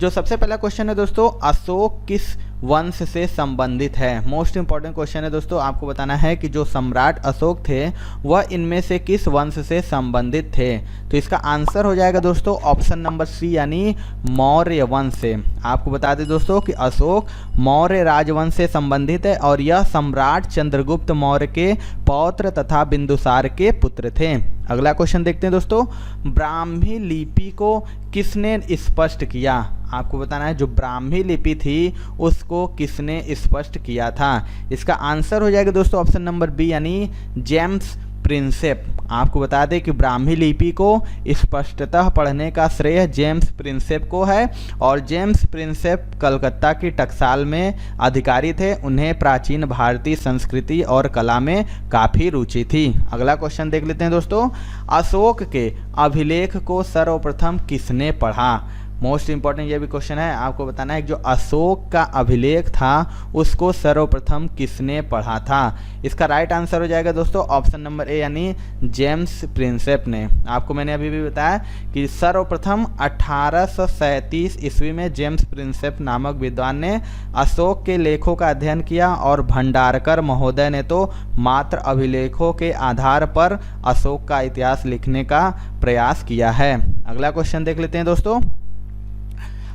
जो सबसे पहला क्वेश्चन है दोस्तों, अशोक किस वंश से संबंधित है। मोस्ट इंपॉर्टेंट क्वेश्चन है दोस्तों, आपको बताना है कि जो सम्राट अशोक थे वह इनमें से किस वंश से संबंधित थे। तो इसका आंसर हो जाएगा दोस्तों ऑप्शन नंबर सी यानी मौर्य वंश से। आपको बता दें दोस्तों कि अशोक मौर्य राजवंश से संबंधित है और यह सम्राट चंद्रगुप्त मौर्य के पौत्र तथा बिंदुसार के पुत्र थे। अगला क्वेश्चन देखते हैं दोस्तों, ब्राह्मी लिपि को किसने स्पष्ट किया। आपको बताना है जो ब्राह्मी लिपि थी उसको किसने स्पष्ट किया था। इसका आंसर हो जाएगा दोस्तों ऑप्शन नंबर बी यानी जेम्स प्रिंसेप। आपको बता दें कि ब्राह्मी लिपि को स्पष्टतः पढ़ने का श्रेय जेम्स प्रिंसेप को है और जेम्स प्रिंसेप कलकत्ता की टकसाल में अधिकारी थे। उन्हें प्राचीन भारतीय संस्कृति और कला में काफ़ी रुचि थी। अगला क्वेश्चन देख लेते हैं दोस्तों, अशोक के अभिलेख को सर्वप्रथम किसने पढ़ा। मोस्ट इंपॉर्टेंट ये भी क्वेश्चन है, आपको बताना है कि जो अशोक का अभिलेख था उसको सर्वप्रथम किसने पढ़ा था। इसका राइट आंसर हो जाएगा दोस्तों ऑप्शन नंबर ए यानी जेम्स प्रिंसेप ने। आपको मैंने अभी भी बताया कि सर्वप्रथम 1837 ईस्वी में जेम्स प्रिंसेप नामक विद्वान ने अशोक के लेखों का अध्ययन किया और भंडारकर महोदय ने तो मात्र अभिलेखों के आधार पर अशोक का इतिहास लिखने का प्रयास किया है। अगला क्वेश्चन देख लेते हैं दोस्तों,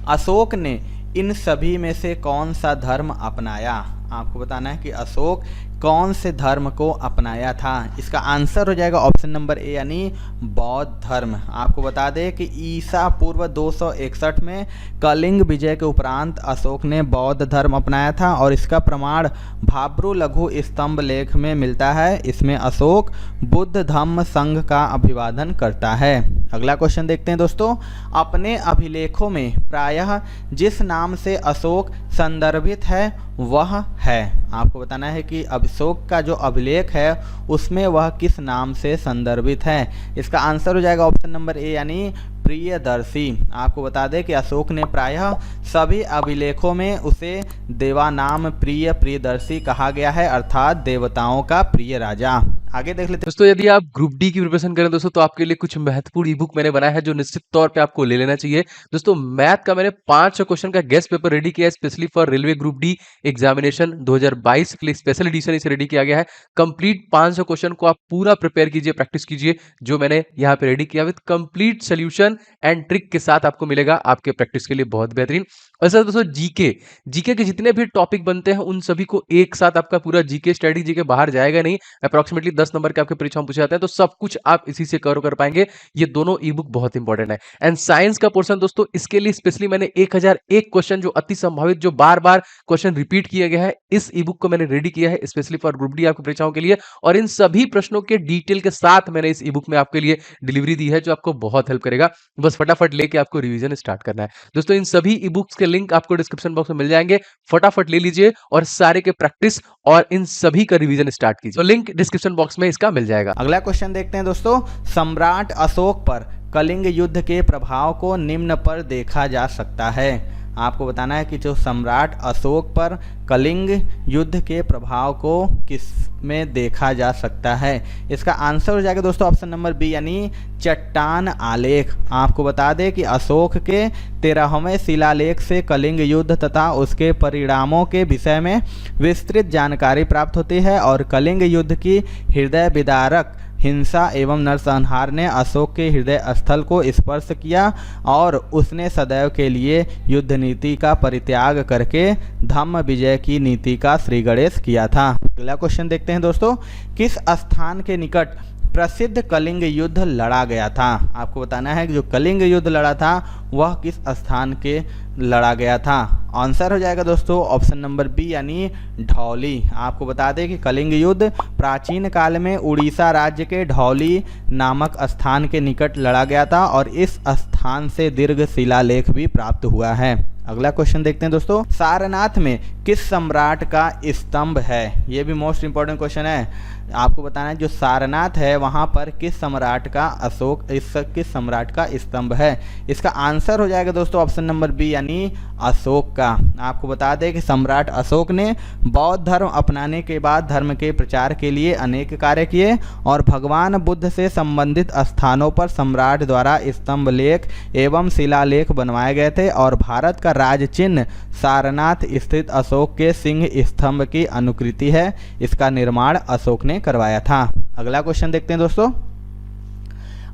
अशोक ने इन सभी में से कौन सा धर्म अपनाया। आपको बताना है कि अशोक कौन से धर्म को अपनाया था। इसका आंसर हो जाएगा ऑप्शन नंबर ए यानी बौद्ध धर्म। आपको बता दें कि ईसा पूर्व 261 में कलिंग विजय के उपरांत अशोक ने बौद्ध धर्म अपनाया था और इसका प्रमाण भाब्रू लघु स्तंभ लेख में मिलता है। इसमें अशोक बुद्ध धम्म संघ का अभिवादन करता है। अगला क्वेश्चन देखते हैं दोस्तों, अपने अभिलेखों में प्रायः जिस नाम से अशोक संदर्भित है वह है। आपको बताना है कि अशोक का जो अभिलेख है उसमें वह किस नाम से संदर्भित है। इसका आंसर हो जाएगा ऑप्शन नंबर ए यानी प्रियदर्शी। आपको बता दें कि अशोक ने प्रायः सभी अभिलेखों में उसे देवानाम प्रियदर्शी कहा गया है, अर्थात देवताओं का प्रिय राजा। आगे देख लेते हैं दोस्तों, यदि आप ग्रुप डी की प्रिपरेशन करें दोस्तों तो आपके लिए कुछ महत्वपूर्ण ई बुक मैंने बनाया है जो निश्चित तौर पे आपको ले लेना चाहिए। दोस्तों, मैथ का मैंने 500 क्वेश्चन का गेस्ट पेपर रेडी किया है specially for railway group D examination 2022 के लिए स्पेशल एडिशन इसे रेडी किया गया है। कंप्लीट 500 क्वेश्चन को आप पूरा प्रिपेयर कीजिए, प्रैक्टिस कीजिए, जो मैंने यहाँ पे रेडी किया with complete solution and trick के साथ आपको मिलेगा आपके प्रैक्टिस के लिए बहुत बेहतरीन। और सर दोस्तों, जीके के जितने भी टॉपिक बनते हैं उन सभी को एक साथ आपका पूरा जीके स्टडी जीके बाहर जाएगा नहीं, अप्रोक्सीमेटली 10 नंबर के आपके परीक्षा में पूछे जाते हैं, तो सब कुछ आप इसी से कवर कर पाएंगे। ये दोनों ई बुक बहुत इंपॉर्टेंट है। एंड साइंस का पोर्शन दोस्तों, इसके लिए स्पेशली मैंने 1001 क्वेश्चन जो अति संभावित जो बार बार क्वेश्चन रिपीट किया गया है, इस ई बुक को मैंने रेडी किया है स्पेशली फॉर ग्रुप डी आपकी परीक्षाओं के लिए। और इन सभी प्रश्नों के डिटेल के साथ मैंने इस ई बुक में आपके लिए डिलीवरी दी है जो आपको बहुत हेल्प करेगा। बस फटाफट लेके आपको रिवीजन स्टार्ट करना है। दोस्तों, इन सभी ई बुक्स के लिंक आपको डिस्क्रिप्शन बॉक्स में मिल जाएंगे, फटाफट ले लीजिए और सारे के प्रैक्टिस और इन सभी का रिवीजन स्टार्ट कीजिए। तो लिंक डिस्क्रिप्शन बॉक्स में इसका मिल जाएगा। अगला क्वेश्चन देखते हैं दोस्तों, सम्राट अशोक पर कलिंग युद्ध के प्रभाव को निम्न पर देखा जा सकता है। आपको बताना है कि जो सम्राट अशोक पर कलिंग युद्ध के प्रभाव को किस में देखा जा सकता है। इसका आंसर हो जाएगा दोस्तों ऑप्शन नंबर बी यानी चट्टान आलेख। आपको बता दें कि अशोक के 13वें शिलालेख से कलिंग युद्ध तथा उसके परिणामों के विषय में विस्तृत जानकारी प्राप्त होती है और कलिंग युद्ध की हृदय विदारक हिंसा एवं नरसंहार ने अशोक के हृदय स्थल को स्पर्श किया और उसने सदैव के लिए युद्ध नीति का परित्याग करके धम्म विजय की नीति का श्री गणेश किया था। अगला क्वेश्चन देखते हैं दोस्तों, किस स्थान के निकट प्रसिद्ध कलिंग युद्ध लड़ा गया था। आपको बताना है कि जो कलिंग युद्ध लड़ा था वह किस स्थान के लड़ा गया था। आंसर हो जाएगा दोस्तों ऑप्शन नंबर बी यानी ढौली। आपको बता दें कि कलिंग युद्ध प्राचीन काल में उड़ीसा राज्य के ढौली नामक स्थान के निकट लड़ा गया था और इस स्थान से दीर्घ शिलालेख भी प्राप्त हुआ है। अगला क्वेश्चन देखते हैं दोस्तों, सारनाथ में किस सम्राट का स्तंभ है? ये भी मोस्ट इंपॉर्टेंट क्वेश्चन है। आपको बताना है जो सारनाथ है वहाँ पर किस सम्राट का किस सम्राट का स्तंभ है? इसका आंसर हो जाएगा दोस्तों ऑप्शन नंबर बी यानी अशोक का। आपको बता दें कि सम्राट अशोक ने बौद्ध धर्म अपनाने के बाद धर्म के प्रचार के लिए अनेक कार्य किए और भगवान बुद्ध से संबंधित स्थानों पर सम्राट द्वारा स्तंभ लेख एवं शिलालेख बनवाए गए थे और भारत का राज चिन्ह सारनाथ स्थित अशोक के सिंह स्तंभ की अनुकृति है। इसका निर्माण अशोक ने करवाया था। अगला क्वेश्चन देखते हैं दोस्तों,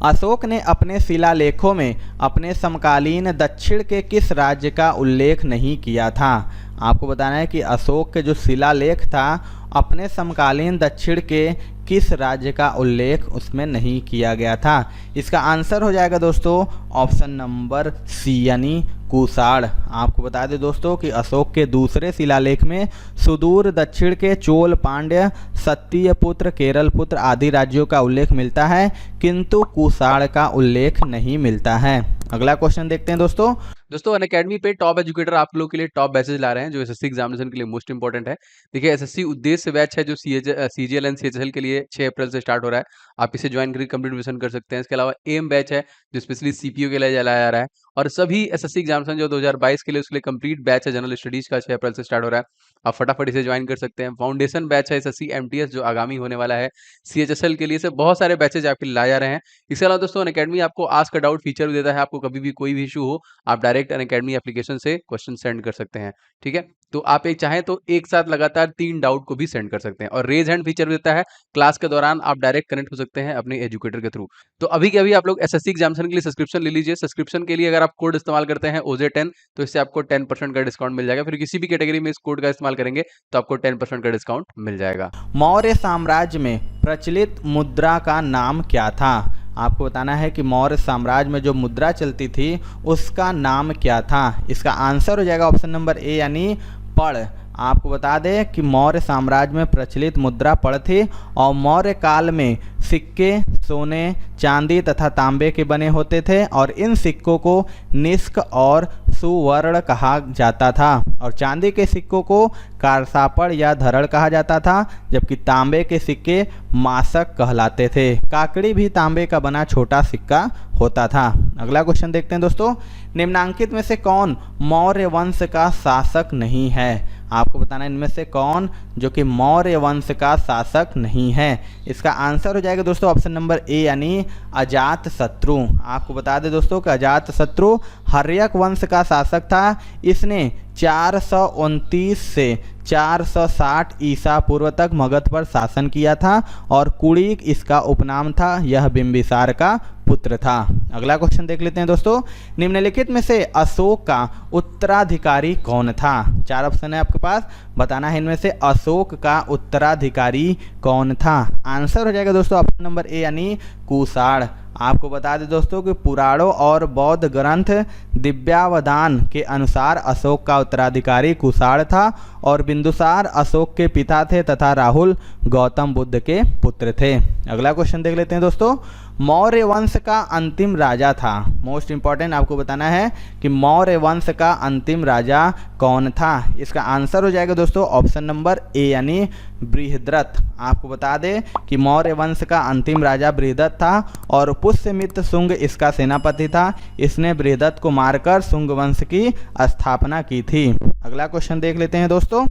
अशोक ने अपने शिलालेखों में अपने समकालीन दक्षिण के किस राज्य का उल्लेख नहीं किया था? आपको बताना है कि अशोक के जो शिलालेख था अपने समकालीन दक्षिण के किस राज्य का उल्लेख उसमें नहीं किया गया था? इसका आंसर हो जाएगा दोस्तों ऑप्शन नंबर सी यानी कुषाण। आपको बता दें दोस्तों कि अशोक के दूसरे शिलालेख में सुदूर दक्षिण के चोल, पांड्य, सत्यपुत्र, केरल पुत्र आदि राज्यों का उल्लेख मिलता है किंतु कुषाण का उल्लेख नहीं मिलता है। अगला क्वेश्चन देखते हैं दोस्तों अनअकैडमी पे टॉप एजुकेटर आप लोगों के लिए टॉप बैचेज ला रहे हैं जो एसएससी एग्जामिनेशन के लिए मोस्ट इंपॉर्टेंट है। देखिए एसएससी उद्देश्य बैच है जो सीजीएल एंड सीएचएल के लिए 6 अप्रैल से स्टार्ट हो रहा है। आप इसे ज्वाइन करके कंप्लीट रिवीजन कर सकते हैं। इसके अलावा एम बैच है जो स्पेशली सीपीओ के लिए चलाया जा रहा है और सभी एसएससी एग्जामिनेशन जो 2022 के लिए उसके लिए कंप्लीट बैच है जनरल स्टडीज का 6 अप्रैल से स्टार्ट हो रहा है। आप फटाफट इसे ज्वाइन कर सकते हैं। फाउंडेशन बैच है एसएससी एमटीएस जो आगामी होने वाला है। सीएचएसएल के लिए से बहुत सारे बैचेज आपके लिए लाए जा रहे हैं। इसके अलावा दोस्तों अनअकैडमी आपको आस्क अ डाउट फीचर भी देता है। आपको कभी भी कोई भी इशू हो आप डायरेक्ट अनअकैडमी एप्लीकेशन से क्वेश्चन सेंड कर सकते हैं। ठीक है, तो आप एक चाहें तो एक साथ लगातार 3 डाउट को भी सेंड कर सकते हैं और रेज हैंड फीचर देता है। क्लास के दौरान आप डायरेक्ट कनेक्ट हो सकते हैं अपने एजुकेटर के थ्रू। तो अभी के अभी आप लोग एसएससी एग्जामिनेशन के लिए सब्सक्रिप्शन ले लीजिए। सब्सक्रिप्शन के लिए अगर आप कोड इस्तेमाल करते हैं OJ10 तो इससे आपको 10% का डिस्काउंट मिल जाएगा। फिर किसी भी कैटेगरी में इस कोड का इस्तेमाल करेंगे तो आपको 10% का डिस्काउंट मिल जाएगा। मौर्य साम्राज्य में प्रचलित मुद्रा का नाम क्या था? आपको बताना है कि मौर्य साम्राज्य में जो मुद्रा चलती थी उसका नाम क्या था? इसका आंसर हो जाएगा ऑप्शन नंबर ए यानी पड़। आपको बता दें कि मौर्य साम्राज्य में प्रचलित मुद्रा पड़ थी और मौर्य काल में सिक्के सोने, चांदी तथा तांबे के बने होते थे और इन सिक्कों को निष्क और सुवर्ण कहा जाता था और चांदी के सिक्कों को कारसापड़ या धरड़ कहा जाता था जबकि तांबे के सिक्के मासक कहलाते थे। काकड़ी भी तांबे का बना छोटा सिक्का होता था। अगला क्वेश्चन देखते हैं दोस्तों, निम्नांकित में से कौन मौर्य वंश का शासक नहीं है? आपको बताना है इनमें से कौन जो कि मौर्य वंश का शासक नहीं है। इसका आंसर हो जाएगा दोस्तों ऑप्शन नंबर ए यानी अजात शत्रु। आपको बता दें दोस्तों कि अजात शत्रु हर्यक वंश का शासक था। इसने 429 से 460 ईसा पूर्व तक मगध पर शासन किया था और कुड़ीक इसका उपनाम था। यह बिंबिसार का पुत्र था। अगला क्वेश्चन देख लेते हैं दोस्तों, निम्नलिखित में से अशोक का उत्तराधिकारी कौन था? 4 ऑप्शन है आपके पास, बताना है इनमें से अशोक का उत्तराधिकारी कौन था। आंसर हो जाएगा दोस्तों ऑप्शन नंबर ए यानी कुषाण। आपको बता दें दोस्तों कि पुराणों और बौद्ध ग्रंथ दिव्यावदान के अनुसार अशोक का उत्तराधिकारी कुषाण था और बिंदुसार अशोक के पिता थे तथा राहुल गौतम बुद्ध के पुत्र थे। अगला क्वेश्चन देख लेते हैं दोस्तों, मौर्य वंश का अंतिम राजा था। मोस्ट इंपॉर्टेंट आपको बताना है कि मौर्य वंश का अंतिम राजा कौन था। इसका आंसर हो जाएगा दोस्तों ऑप्शन नंबर ए यानी बृहद्रथ। आपको बता दें कि मौर्य वंश का अंतिम राजा बृहद्रथ था और पुष्यमित्र शुंग इसका सेनापति था। इसने बृहद्रथ को मारकर शुंग वंश की स्थापना की थी। अगला क्वेश्चन देख लेते हैं दोस्तों,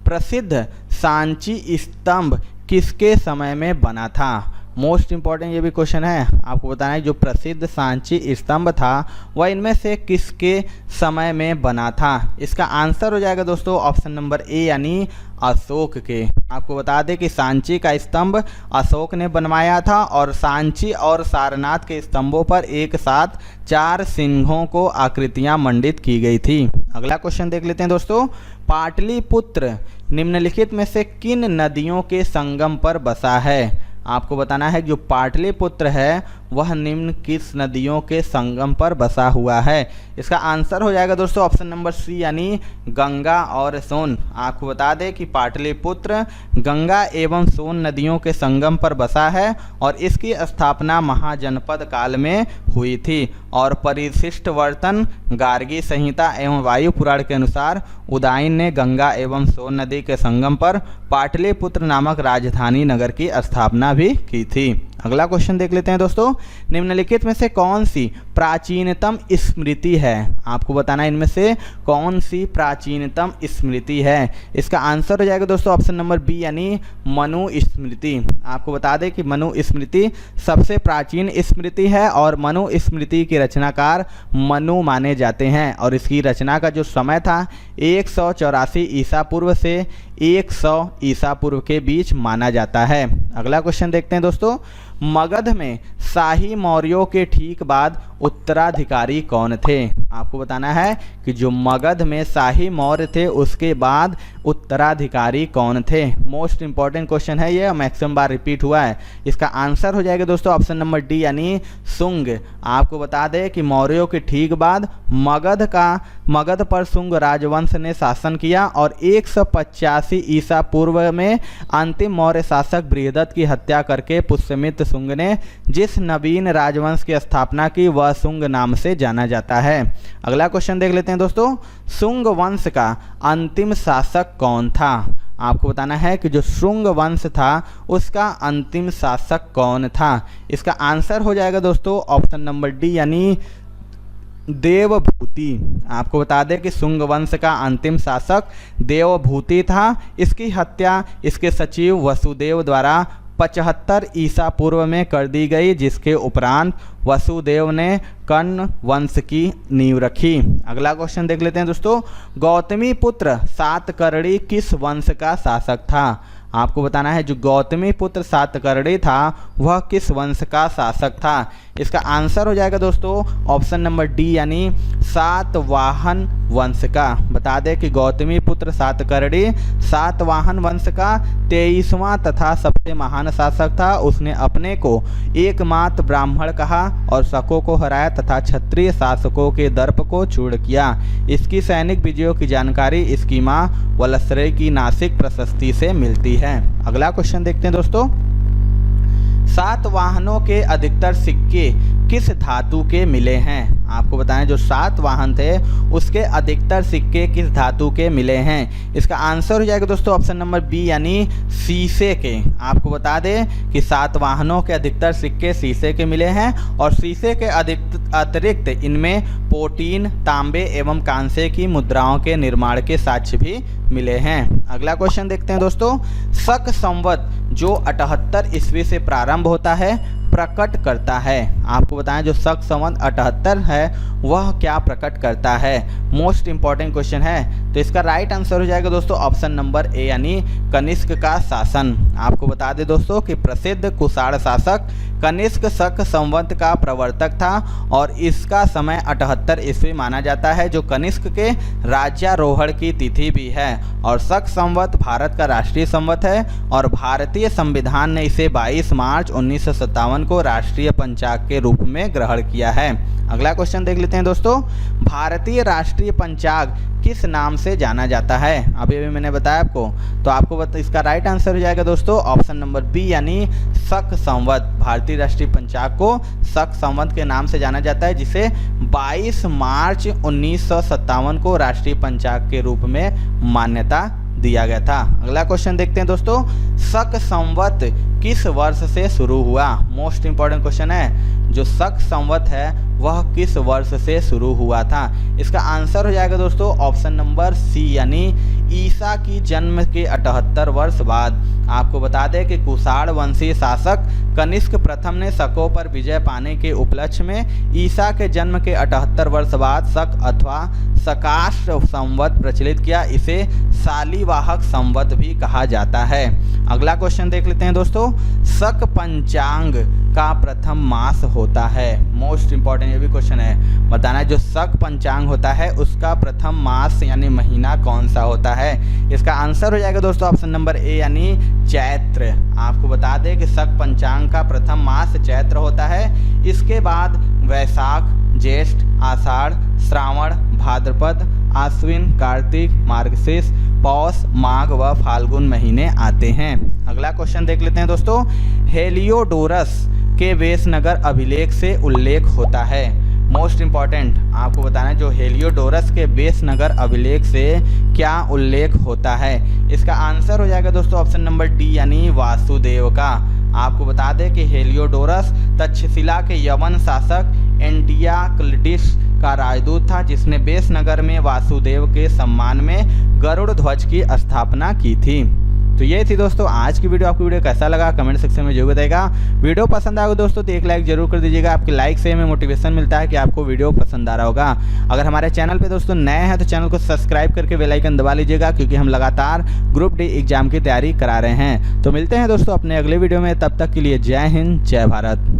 प्रसिद्ध सांची स्तंभ किसके समय में बना था? मोस्ट इंपॉर्टेंट ये भी क्वेश्चन है। आपको बताना है जो प्रसिद्ध सांची स्तंभ था वह इनमें से किसके समय में बना था। इसका आंसर हो जाएगा दोस्तों ऑप्शन नंबर ए यानी अशोक के। आपको बता दें कि सांची का स्तंभ अशोक ने बनवाया था और सांची और सारनाथ के स्तंभों पर एक साथ 4 सिंहों को आकृतियां मंडित की गई थी। अगला क्वेश्चन देख लेते हैं दोस्तों, पाटलिपुत्र निम्नलिखित में से किन नदियों के संगम पर बसा है? आपको बताना है कि जो पाटलिपुत्र है वह निम्न किस नदियों के संगम पर बसा हुआ है। इसका आंसर हो जाएगा दोस्तों ऑप्शन नंबर सी यानी गंगा और सोन। आपको बता दें कि पाटलिपुत्र गंगा एवं सोन नदियों के संगम पर बसा है और इसकी स्थापना महाजनपद काल में हुई थी और परिशिष्ट वर्तन, गार्गी संहिता एवं वायु पुराण के अनुसार उदायन ने गंगा एवं सोन नदी के संगम पर पाटलिपुत्र नामक राजधानी नगर की स्थापना भी की थी। अगला क्वेश्चन देख लेते हैं दोस्तों, निम्नलिखित में से कौन सी प्राचीनतम स्मृति है। आपको बताना है इनमें से कौन सी प्राचीनतम स्मृति है। इसका आंसर हो जाएगा दोस्तों ऑप्शन नंबर बी यानी मनु स्मृति। आपको बता दें कि मनु स्मृति सबसे प्राचीन स्मृति है और मनु स्मृति के रचनाकार मनु माने जाते हैं और इसकी रचना का जो समय था 184 ईसा पूर्व से 100 ईसा पूर्व के बीच माना जाता है। अगला क्वेश्चन देखते हैं दोस्तों, मगध में शाही मौर्यों के ठीक बाद उत्तराधिकारी कौन थे। आपको बताना है कि जो मगध में शाही मौर्य थे उसके बाद उत्तराधिकारी कौन थे। मोस्ट इंपॉर्टेंट क्वेश्चन है ये, मैक्सिमम बार रिपीट हुआ है। इसका आंसर हो जाएगा दोस्तों ऑप्शन नंबर डी यानी शुंग। आपको बता दें कि मौर्यों के ठीक बाद मगध पर शुंग राजवंश ने शासन किया और 185 ईसा पूर्व में अंतिम मौर्य शासक बृहदत्त की हत्या करके पुष्यमित्र शुंग ने जिस नवीन राजवंश की स्थापना की वह शुंग नाम से जाना जाता है। अगला क्वेश्चन देख लेते हैं दोस्तों, शुंग वंश का अंतिम शासक कौन था। आपको बताना है कि जो शुंग वंश था उसका अंतिम शासक कौन था। इसका आंसर हो जाएगा दोस्तों ऑप्शन नंबर डी यानी देवभूति। आपको बता दें कि शुंग वंश का अंतिम शासक देवभूति था। इसकी हत्या इसके सचिव वसुदेव द्वारा 75 ईसा पूर्व में कर दी गई, जिसके उपरांत वसुदेव ने कर्ण वंश की नींव रखी। अगला क्वेश्चन देख लेते हैं दोस्तों, गौतमी पुत्र सातकर्णी किस वंश का शासक था। आपको बताना है जो गौतमी पुत्र सातकर्णी था वह किस वंश का शासक था। इसका आंसर हो जाएगा दोस्तों ऑप्शन नंबर डी यानी सातवाहन वंश का। बता दें कि गौतमी पुत्र सातकर्णी सातवाहन वंश का 23वां तथा सबसे महान शासक था। उसने अपने को एकमात्र ब्राह्मण कहा और शकों को हराया तथा क्षत्रिय शासकों के दर्प को चूर्ण किया। इसकी सैनिक विजयों की जानकारी इसकी मां वलश्रय की नासिक प्रशस्ति से मिलती है। अगला क्वेश्चन देखते हैं दोस्तों, सातवाहनों के अधिकतर सिक्के किस धातु के मिले हैं। आपको बताएं जो सातवाहन थे उसके अधिकतर सिक्के किस धातु के मिले हैं। इसका आंसर हो जाएगा दोस्तों ऑप्शन नंबर बी यानी शीशे के। आपको बता दें कि सातवाहनों के अधिकतर सिक्के शीशे के मिले हैं और शीशे के अतिरिक्त इनमें पोटीन, तांबे एवं कांसे की मुद्राओं के निर्माण के साक्ष्य भी मिले हैं। अगला क्वेश्चन देखते हैं दोस्तों, शक संवत जो 78 ईस्वी से प्रारंभ होता है प्रकट करता है। आपको बताएं जो शक संवत 78 है वह क्या प्रकट करता है। मोस्ट इंपॉर्टेंट क्वेश्चन है, तो इसका राइट आंसर हो जाएगा दोस्तों ऑप्शन नंबर ए यानी कनिष्क का शासन। आपको बता दें दोस्तों कि प्रसिद्ध कुषाण शासक कनिष्क शक संवत का प्रवर्तक था और इसका समय 78 ईस्वी माना जाता है, जो कनिष्क के राज्यारोहण की तिथि भी है। और शक संवत भारत का राष्ट्रीय संवत है और भारतीय संविधान ने इसे 22 मार्च 1957 को राष्ट्रीय पंचांग के रूप में ग्रहण किया है। अगला क्वेश्चन देख लेते हैं दोस्तों, भारतीय राष्ट्रीय पंचांग किस नाम से जाना जाता है। अभी मैंने बताया आपको, तो आपको इसका राइट आंसर हो जाएगा दोस्तों ऑप्शन नंबर बी यानी शक संवत। भारतीय राष्ट्रीय पंचांग को शक संवत के नाम से जाना जाता है, जिसे 22 मार्च 1957 को राष्ट्रीय पंचांग के रूप में मान्यता दिया गया था। अगला क्वेश्चन देखते हैं दोस्तों, शक संवत किस वर्ष से शुरू हुआ। मोस्ट इंपॉर्टेंट क्वेश्चन है, जो शक संवत है वह किस वर्ष से शुरू हुआ था। इसका आंसर हो जाएगा दोस्तों ऑप्शन नंबर सी यानी ईसा की जन्म के 78 वर्ष बाद। आपको बता दें कि कुषाण वंशीय शासक कनिष्क प्रथम ने शकों पर विजय पाने के उपलक्ष्य में ईसा के जन्म के 78 वर्ष बाद शक अथवा शकाष्ट संवत प्रचलित किया। इसे शालिवाहक संवत भी कहा जाता है। अगला क्वेश्चन देख लेते हैं दोस्तों, शक पंचांग का प्रथम मास होता है। मोस्ट इंपॉर्टेंट ये भी क्वेश्चन है, बताना है जो शक पंचांग होता है उसका प्रथम मास यानी महीना कौन सा होता है। इसका आंसर हो जाएगा दोस्तों ऑप्शन नंबर ए यानी चैत्र। आपको बता दें कि शक पंचांग का प्रथम मास चैत्र होता है। इसके बाद वैशाख, ज्येष्ठ, आषाढ़, श्रावण, भाद्रपद, आश्विन, कार्तिक, मार्गशीर्ष, पौष, माघ व फाल्गुन महीने आते हैं। अगला क्वेश्चन देख लेते हैं दोस्तों, हेलियोडोरस के वेशनगर अभिलेख से उल्लेख होता है। मोस्ट इंपॉर्टेंट आपको बताना है जो हेलियोडोरस के वेशनगर अभिलेख से क्या उल्लेख होता है। इसका आंसर हो जाएगा दोस्तों ऑप्शन नंबर डी यानी वासुदेव का। आपको बता दें कि हेलियोडोरस तक्षशिला के यवन शासक एंटियाक्लिडिस का राजदूत था, जिसने वेशनगर में वासुदेव के सम्मान में गरुड़ ध्वज की स्थापना की थी। तो ये थी दोस्तों आज की वीडियो। आपको वीडियो कैसा लगा कमेंट सेक्शन में जरूर बताइएगा। वीडियो पसंद आएगा दोस्तों तो एक लाइक जरूर कर दीजिएगा। आपके लाइक से हमें मोटिवेशन मिलता है कि आपको वीडियो पसंद आ रहा होगा। अगर हमारे चैनल पे दोस्तों नए हैं तो चैनल को सब्सक्राइब करके बेल आइकन दबा लीजिएगा, क्योंकि हम लगातार ग्रुप डी एग्जाम की तैयारी करा रहे हैं। तो मिलते हैं दोस्तों अपने अगले वीडियो में, तब तक के लिए जय हिंद, जय भारत।